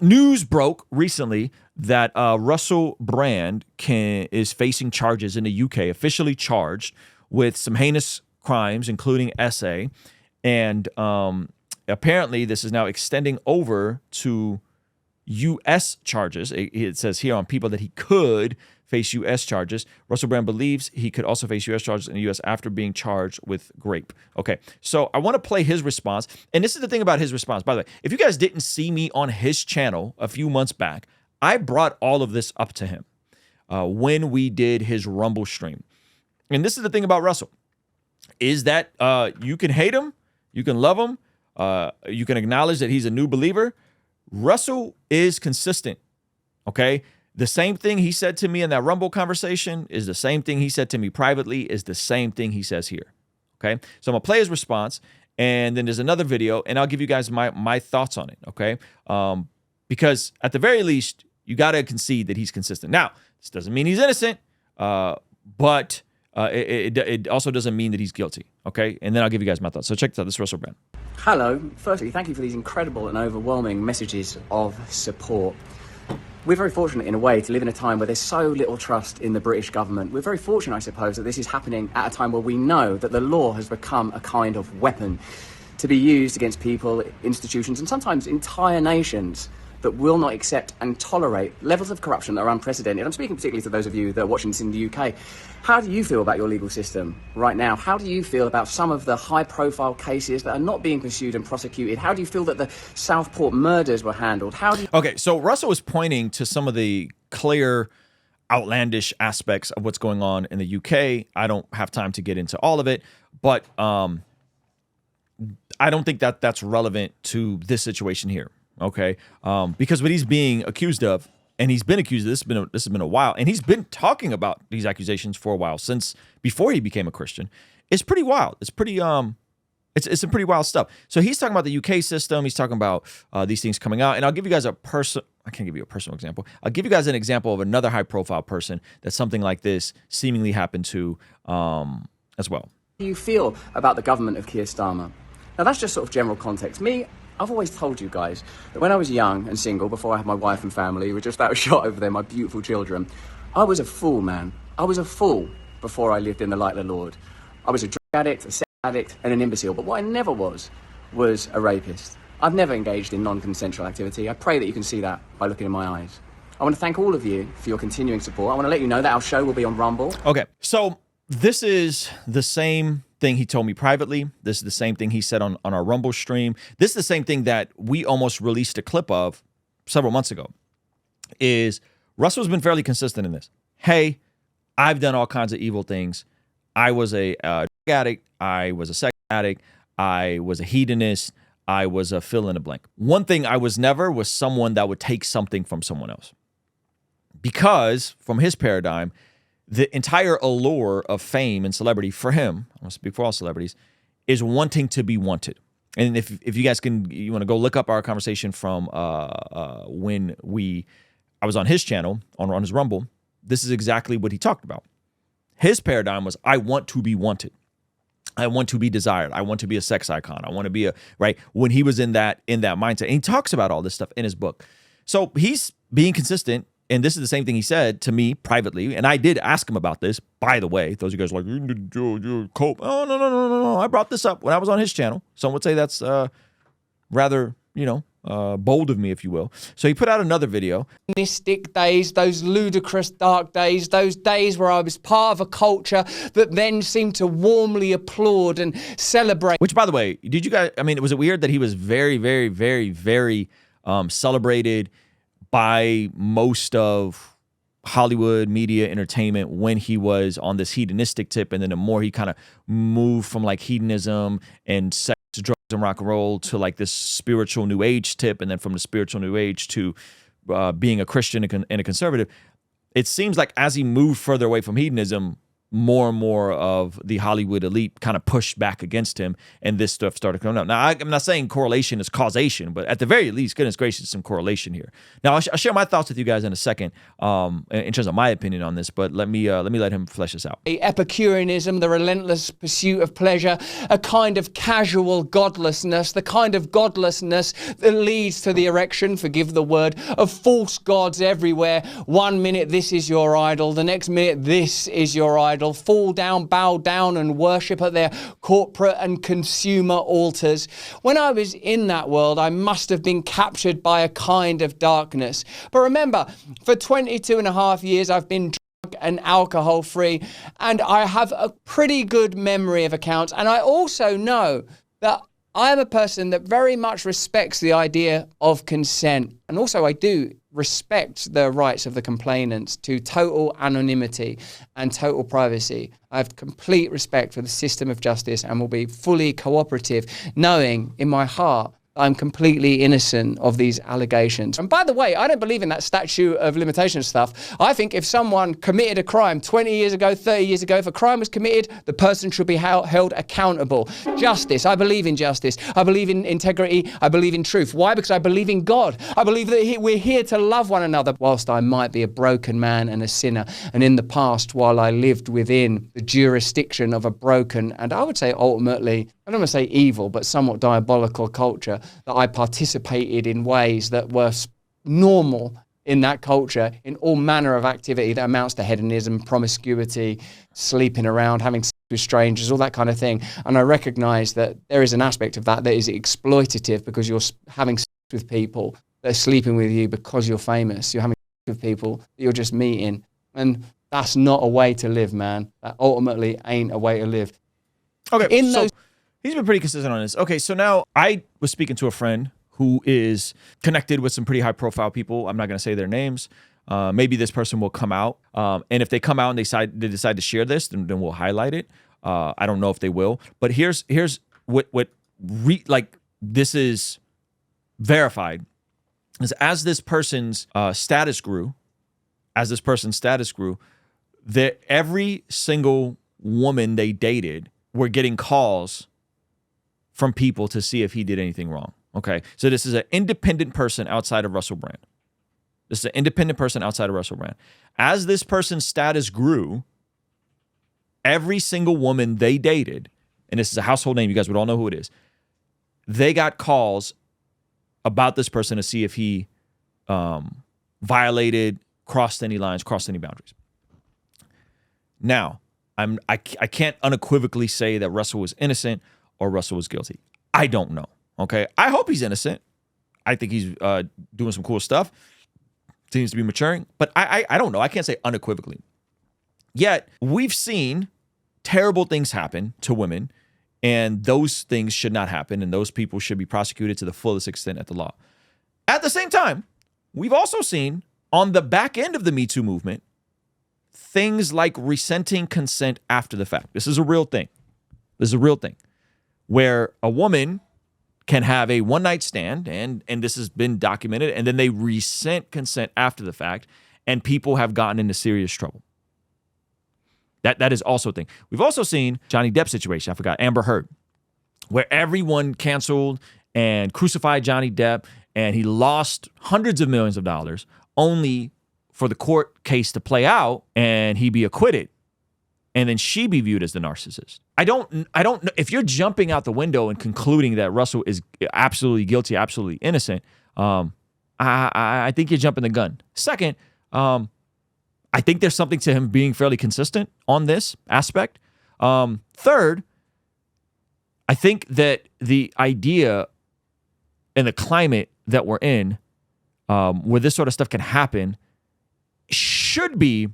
News broke recently that Russell Brand is facing charges in the UK, officially charged with some heinous crimes, including SA. And apparently this is now extending over to U.S. charges. It says here on people that he could face U.S. charges. Russell Brand believes he could also face U.S. charges in the U.S. after being charged with rape. Okay, so I want to play his response. And this is the thing about his response. By the way, if you guys didn't see me on his channel a few months back, I brought all of this up to him when we did his Rumble stream. And this is the thing about Russell, is that you can hate him, you can love him, you can acknowledge that he's a new believer. Russell is consistent, okay? The same thing he said to me in that Rumble conversation is the same thing he said to me privately, is the same thing he says here, okay? So I'm going to play his response, and then there's another video, and I'll give you guys my thoughts on it, okay? Because at the very least, you got to concede that he's consistent. Now, this doesn't mean he's innocent, but it also doesn't mean that he's guilty, okay? And then I'll give you guys my thoughts. So check this out. This is Russell Brand. Hello. Firstly, thank you for these incredible and overwhelming messages of support. We're very fortunate in a way to live in a time where there's so little trust in the British government. We're very fortunate, I suppose, that this is happening at a time where we know that the law has become a kind of weapon to be used against people, institutions, and sometimes entire nations that will not accept and tolerate levels of corruption that are unprecedented. I'm speaking particularly to those of you that are watching this in the UK. How do you feel about your legal system right now? How do you feel about some of the high-profile cases that are not being pursued and prosecuted? How do you feel that the Southport murders were handled? Okay, so Russell was pointing to some of the clear, outlandish aspects of what's going on in the UK. I don't have time to get into all of it, but I don't think that that's relevant to this situation here. Okay, because what he's being accused of, and he's been accused of this has been a while, and he's been talking about these accusations for a while, since before he became a Christian. It's pretty wild. It's pretty it's some pretty wild stuff. So he's talking about the UK system. He's talking about these things coming out, and I'll give you guys I can't give you a personal example. I'll give you guys an example of another high-profile person that something like this seemingly happened to as well. How do you feel about the government of Keir Starmer? Now that's just sort of general context. I've always told you guys that when I was young and single, before I had my wife and family, who were just outshot over there, my beautiful children, I was a fool, man. I was a fool before I lived in the light of the Lord. I was a drug addict, a sex addict, and an imbecile. But what I never was a rapist. I've never engaged in non-consensual activity. I pray that you can see that by looking in my eyes. I want to thank all of you for your continuing support. I want to let you know that our show will be on Rumble. Okay, so this is the same thing he told me privately. This is the same thing he said on our Rumble stream. This is the same thing that we almost released a clip of several months ago. Is Russell's been fairly consistent in this. Hey, I've done all kinds of evil things. I was a drug addict. I was a sex addict. I was a hedonist. I was a fill in the blank. One thing I was never was someone that would take something from someone else. Because from his paradigm, the entire allure of fame and celebrity for him, I want to speak for all celebrities, is wanting to be wanted. And if you guys you want to go look up our conversation from when I was on his channel, on his Rumble, this is exactly what he talked about. His paradigm was, I want to be wanted. I want to be desired. I want to be a sex icon. I want to be right? When he was in that mindset. And he talks about all this stuff in his book. So he's being consistent. And this is the same thing he said to me privately. And I did ask him about this, by the way. Those of you guys are like, you're cope. Oh, no. I brought this up when I was on his channel. Some would say that's rather, bold of me, if you will. So he put out another video. Mystic days, those ludicrous dark days, those days where I was part of a culture that then seemed to warmly applaud and celebrate. Which, by the way, was it weird that he was very, very, very, very celebrated by most of Hollywood, media, entertainment when he was on this hedonistic tip, and then the more he kind of moved from like hedonism and sex, drugs, and rock and roll to like this spiritual new age tip, and then from the spiritual new age to being a Christian and a conservative, it seems like as he moved further away from hedonism, more and more of the Hollywood elite kind of pushed back against him, and this stuff started coming up. Now, I'm not saying correlation is causation, but at the very least, goodness gracious, some correlation here. Now, I'll share my thoughts with you guys in a second, in terms of my opinion on this. But let me let him flesh this out. Epicureanism, the relentless pursuit of pleasure, a kind of casual godlessness, the kind of godlessness that leads to the erection, forgive the word, of false gods everywhere. 1 minute this is your idol, the next minute this is your idol. Fall down, bow down, and worship at their corporate and consumer altars. When I was in that world, I must have been captured by a kind of darkness. But remember, for 22 and a half years, I've been drug and alcohol free, and I have a pretty good memory of accounts. And I also know that I am a person that very much respects the idea of consent. And also I do respect the rights of the complainants to total anonymity and total privacy. I have complete respect for the system of justice and will be fully cooperative, knowing in my heart I'm completely innocent of these allegations. And by the way, I don't believe in that statute of limitations stuff. I think if someone committed a crime 20 years ago, 30 years ago, if a crime was committed, the person should be held accountable. Justice, I believe in justice. I believe in integrity. I believe in truth. Why? Because I believe in God. I believe that we're here to love one another. Whilst I might be a broken man and a sinner, and in the past, while I lived within the jurisdiction of a broken, and I would say ultimately, I don't want to say evil, but somewhat diabolical culture, that I participated in ways that were normal in that culture, in all manner of activity that amounts to hedonism, promiscuity, sleeping around, having sex with strangers, all that kind of thing. And I recognize that there is an aspect of that that is exploitative, because you're having sex with people that are sleeping with you because you're famous. You're having sex with people that you're just meeting. And that's not a way to live, man. That ultimately ain't a way to live. Okay, he's been pretty consistent on this. Okay, so now I was speaking to a friend who is connected with some pretty high-profile people. I'm not going to say their names. Maybe this person will come out. And if they come out and they decide to share this, then we'll highlight it. I don't know if they will. But here's what this is verified, is as this person's status grew, that every single woman they dated were getting calls from people to see if he did anything wrong. Okay, so this is an independent person outside of Russell Brand. As this person's status grew, every single woman they dated, and this is a household name, you guys would all know who it is, they got calls about this person to see if he violated, crossed any lines, crossed any boundaries. Now, I can't unequivocally say that Russell was innocent or Russell was guilty. I don't know. Okay, I hope he's innocent. I think he's doing some cool stuff. Seems to be maturing, but I don't know. I can't say unequivocally. Yet we've seen terrible things happen to women, and those things should not happen, and those people should be prosecuted to the fullest extent at the law. At the same time, we've also seen on the back end of the Me Too movement things like resenting consent after the fact. This is a real thing. Where a woman can have a one-night stand, and this has been documented, and then they resent consent after the fact, and people have gotten into serious trouble. That is also a thing. We've also seen Johnny Depp situation. I forgot, Amber Heard, where everyone canceled and crucified Johnny Depp, and he lost hundreds of millions of dollars only for the court case to play out and he be acquitted, and then she be viewed as the narcissist. I don't know if you're jumping out the window and concluding that Russell is absolutely guilty, absolutely innocent. I think you're jumping the gun. Second, I think there's something to him being fairly consistent on this aspect. Third, I think that the idea and the climate that we're in, where this sort of stuff can happen, should be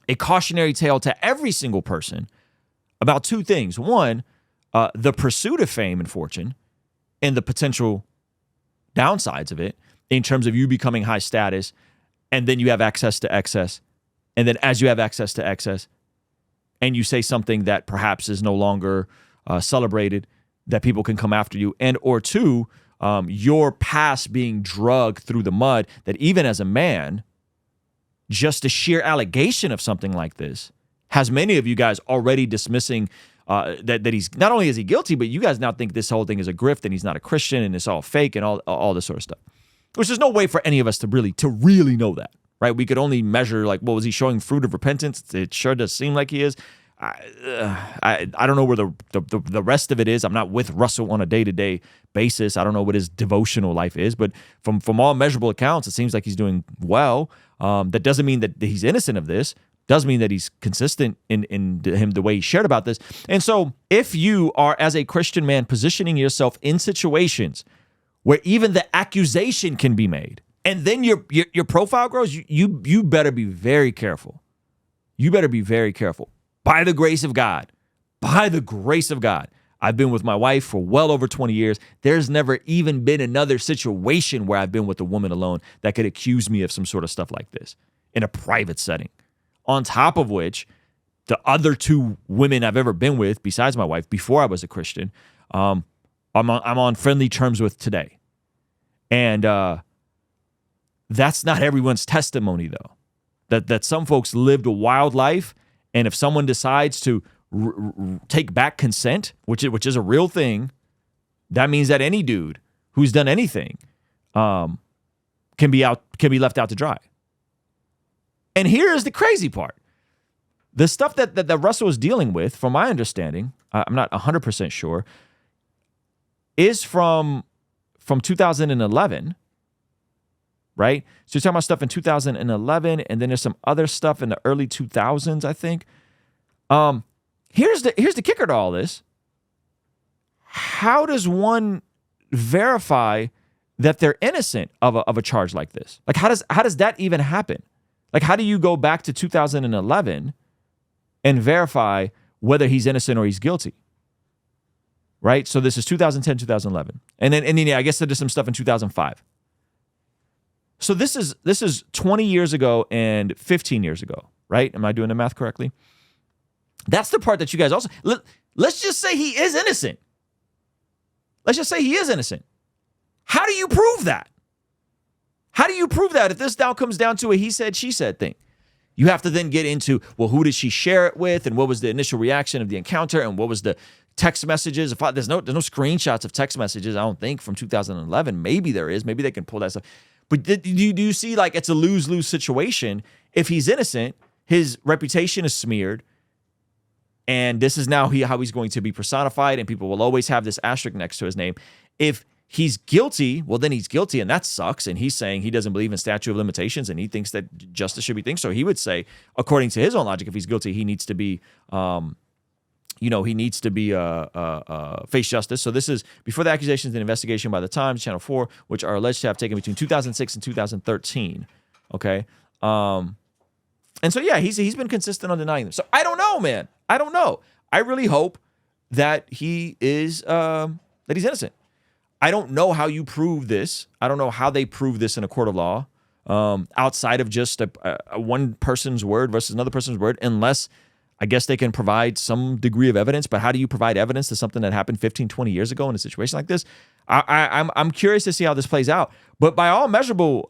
a cautionary tale to every single person about two things. One, the pursuit of fame and fortune and the potential downsides of it in terms of you becoming high status, and then you have access to excess. And then as you have access to excess and you say something that perhaps is no longer celebrated, that people can come after you. And or two, your past being dragged through the mud, that even as a man, just the sheer allegation of something like this has many of you guys already dismissing that he's not only is he guilty, but you guys now think this whole thing is a grift and he's not a Christian and it's all fake and all this sort of stuff. Which there's no way for any of us to really know that, right? We could only measure like, well, was he showing fruit of repentance? It sure does seem like he is. I don't know where the rest of it is. I'm not with Russell on a day-to-day basis. I don't know what his devotional life is, but from all measurable accounts, it seems like he's doing well. That doesn't mean that he's innocent of this. Does mean that he's consistent in him the way he shared about this. And so if you are, as a Christian man, positioning yourself in situations where even the accusation can be made, and then your profile grows, you better be very careful. You better be very careful. By the grace of God, I've been with my wife for well over 20 years. There's never even been another situation where I've been with a woman alone that could accuse me of some sort of stuff like this in a private setting. On top of which, the other two women I've ever been with, besides my wife, before I was a Christian, I'm on friendly terms with today. And that's not everyone's testimony, though. That some folks lived a wild life, and if someone decides to take back consent, which is a real thing, that means that any dude who's done anything can be left out to dry. And here is the crazy part. The stuff that Russell is dealing with, from my understanding, I'm not 100% sure, is from 2011, right? So you're talking about stuff in 2011, and then there's some other stuff in the early 2000s, I think. Here's the kicker to all this. How does one verify that they're innocent of a charge like this? Like, how does that even happen? Like, how do you go back to 2011 and verify whether he's innocent or he's guilty? Right? So this is 2010, 2011. And then I guess there's some stuff in 2005. So this is 20 years ago and 15 years ago, right? Am I doing the math correctly? That's the part that you guys also... Let's just say he is innocent. Let's just say he is innocent. How do you prove that? How do you prove that if this now comes down to a he said, she said thing? You have to then get into, well, who did she share it with? And what was the initial reaction of the encounter? And what was the text messages? There's no screenshots of text messages, I don't think, from 2011. Maybe there is. Maybe they can pull that stuff. But do you see, like, it's a lose-lose situation? If he's innocent, his reputation is smeared, and this is now how he's going to be personified, and people will always have this asterisk next to his name. If he's guilty, well, then he's guilty, and that sucks. And he's saying he doesn't believe in statute of limitations, and he thinks that justice should be things. So he would say, according to his own logic, if he's guilty, he needs to be, face justice. So this is before the accusations and investigation by the Times, Channel 4, which are alleged to have taken between 2006 and 2013. Okay. And so, yeah, he's been consistent on denying them. So I don't know, man. I don't know. I really hope that he is, that he's innocent. I don't know how you prove this. I don't know how they prove this in a court of law, outside of just a one person's word versus another person's word, unless I guess they can provide some degree of evidence. But how do you provide evidence to something that happened 15, 20 years ago in a situation like this? I'm curious to see how this plays out. But by all measurable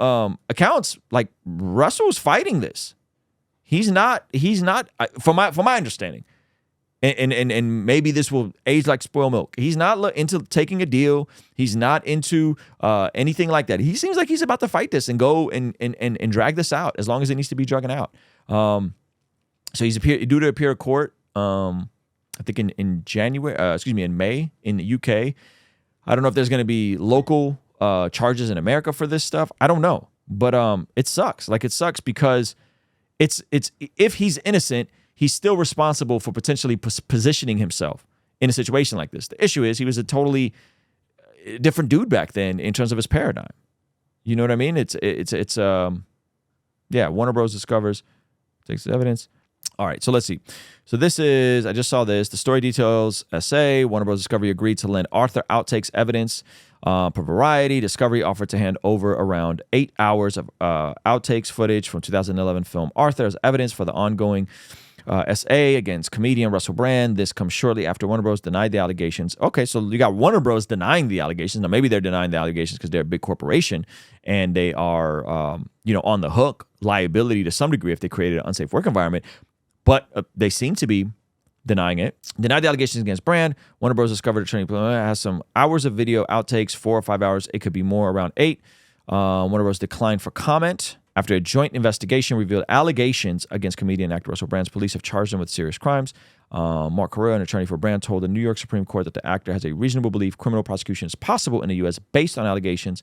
accounts, like, Russell's fighting this. He's not from my understanding. And maybe this will age like spoiled milk. He's not into taking a deal. He's not into anything like that. He seems like he's about to fight this and go and drag this out as long as it needs to be dragged out. So he's due to appear at court, I think in May in the UK. I don't know if there's going to be local charges in America for this stuff. I don't know. But it sucks. Like, it sucks because it's if he's innocent, he's still responsible for potentially positioning himself in a situation like this. The issue is he was a totally different dude back then in terms of his paradigm. You know what I mean? Warner Bros. Discovers, takes evidence. All right, so let's see. So this is, I just saw this, the story details essay. Warner Bros. Discovery agreed to lend Arthur outtakes evidence for Variety. Discovery offered to hand over around 8 hours of outtakes footage from 2011 film Arthur as evidence for the ongoing SA against comedian Russell Brand. This comes shortly after Warner Bros. Denied the allegations. Okay, so you got Warner Bros. Denying the allegations. Now, maybe they're denying the allegations because they're a big corporation and they are, on the hook, liability to some degree if they created an unsafe work environment. but they seem to be denying it. Denied the allegations against Brand. Warner Bros. Discovered attorney has some hours of video outtakes, 4 or 5 hours. It could be more, around 8. Warner Bros. Declined for comment after a joint investigation revealed allegations against comedian and actor Russell Brand's. Police have charged him with serious crimes. Mark Correa, an attorney for Brand, told the New York Supreme Court that the actor has a reasonable belief criminal prosecution is possible in the U.S. based on allegations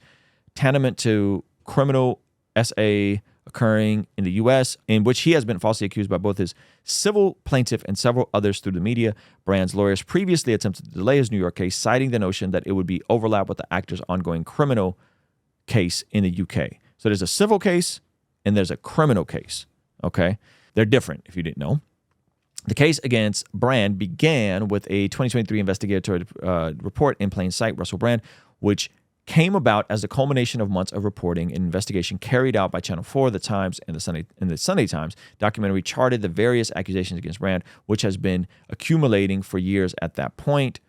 tantamount to criminal SA occurring in the U.S., in which he has been falsely accused by both his civil plaintiff and several others through the media. Brand's lawyers previously attempted to delay his New York case, citing the notion that it would be overlap with the actor's ongoing criminal case in the UK. So there's a civil case and there's a criminal case, okay? They're different, if you didn't know. The case against Brand began with a 2023 investigatory report in plain sight, Russell Brand, which came about as the culmination of months of reporting and investigation carried out by Channel 4, The Times, and the Sunday Times. Documentary charted the various accusations against Brand, which has been accumulating for years at that point.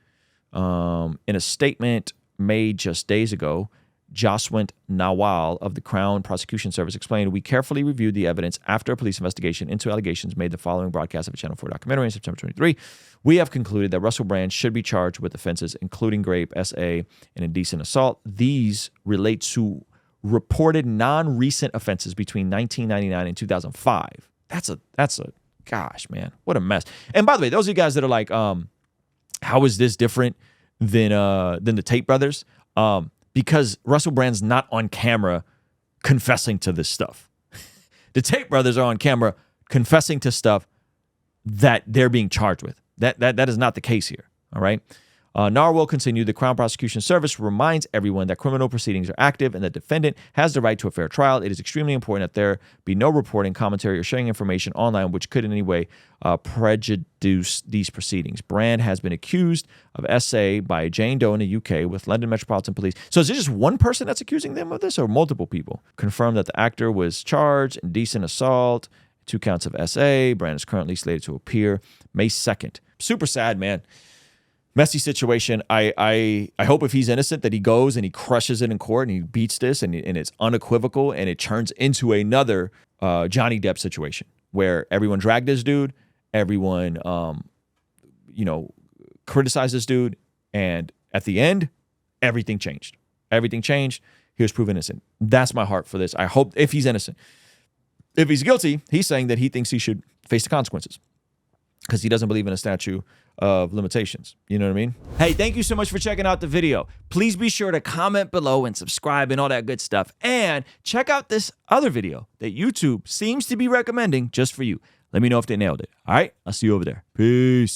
In a statement made just days ago, Jaswant Nawal of the Crown Prosecution Service explained, "We carefully reviewed the evidence after a police investigation into allegations made the following broadcast of a Channel 4 documentary in September 23. We have concluded that Russell Brand should be charged with offenses including rape, SA, and indecent assault. These relate to reported non-recent offenses between 1999 and 2005. That's a gosh, man, what a mess. And by the way, those are you guys that are like, how is this different than the Tate brothers? Because Russell Brand's not on camera confessing to this stuff. The Tate brothers are on camera confessing to stuff that they're being charged with. That is not the case here, all right? NAR will continue. The Crown Prosecution Service reminds everyone that criminal proceedings are active and the defendant has the right to a fair trial. It is extremely important that there be no reporting, commentary, or sharing information online which could in any way prejudice these proceedings. Brand has been accused of SA by Jane Doe in the UK with London Metropolitan Police. So is it just one person that's accusing them of this or multiple people? Confirmed that the actor was charged in indecent assault, 2 counts of SA. Brand is currently slated to appear May 2nd. Super sad, man. Messy situation. I hope if he's innocent that he goes and he crushes it in court and he beats this and it's unequivocal and it turns into another Johnny Depp situation where everyone dragged this dude, everyone criticized this dude, and at the end, everything changed. Everything changed. He was proven innocent. That's my heart for this. I hope if he's innocent. If he's guilty, he's saying that he thinks he should face the consequences because he doesn't believe in a statute of limitations. You know what I mean? Hey, thank you so much for checking out the video. Please be sure to comment below and subscribe and all that good stuff. And check out this other video that YouTube seems to be recommending just for you. Let me know if they nailed it. All right? I'll see you over there. Peace.